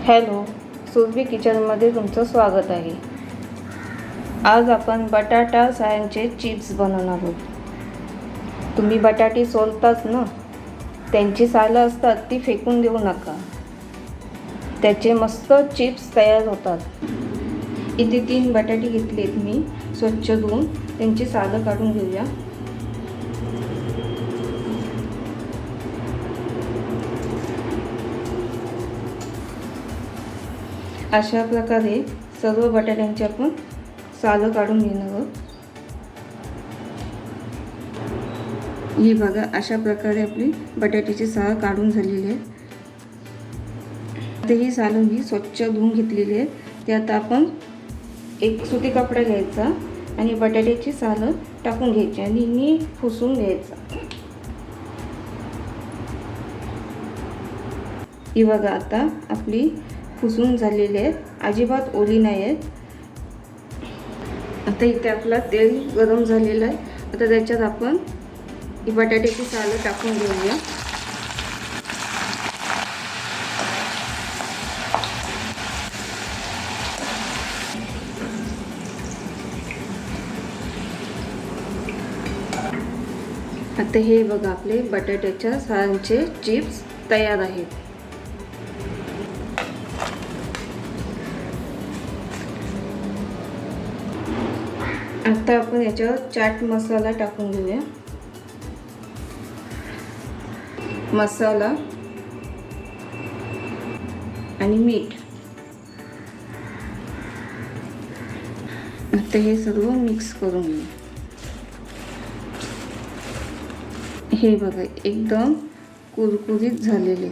Hello, Surabhi किचनमध्ये तुमचं स्वागत आहे. आज आपण बटाटा सायांचे चिप्स बनवणार आहोत. तुम्ही बटाटे सोलताच ना, त्यांची सालं असतात ती फेकून देऊ नका. त्याचे मस्त चिप्स तयार होतात. इथे 3 बटाटे घेतलेत मी, स्वच्छ धुवून त्यांची सालं काढून घेऊया. अशा प्रकारे सर्व बटाट्यांची आपण सालं काढून घेणार आहोत. ही बघा, अशा प्रकारे आपली बटाट्याची सालं काढून झालेली आहे. आता ही सालं ही स्वच्छ धुवून घेतलेली आहे. त्यात आपण एक सुती कपडा घ्यायचा आणि बटाट्याची सालं टाकून घ्यायची आणि नीट पुसून घ्यायचा. ही बघा, आता आपली पुसून झालेले आहेत, अजिबात ओली नाही आहेत. आता इथे आपला तेल गरम झालेलं आहे. आता त्याच्यात आपण ही बटाट्याची सालं टाकून घेऊया. आता हे बघा, आपले बटाट्याच्या सालांचे चिप्स तयार आहेत. आता आपण याच्यावर चाट मसाला टाकून घेऊया. मसाला आणि मीठ. आता हे सर्व मिक्स करून घेऊ. हे बघा, एकदम कुरकुरीत झालेले.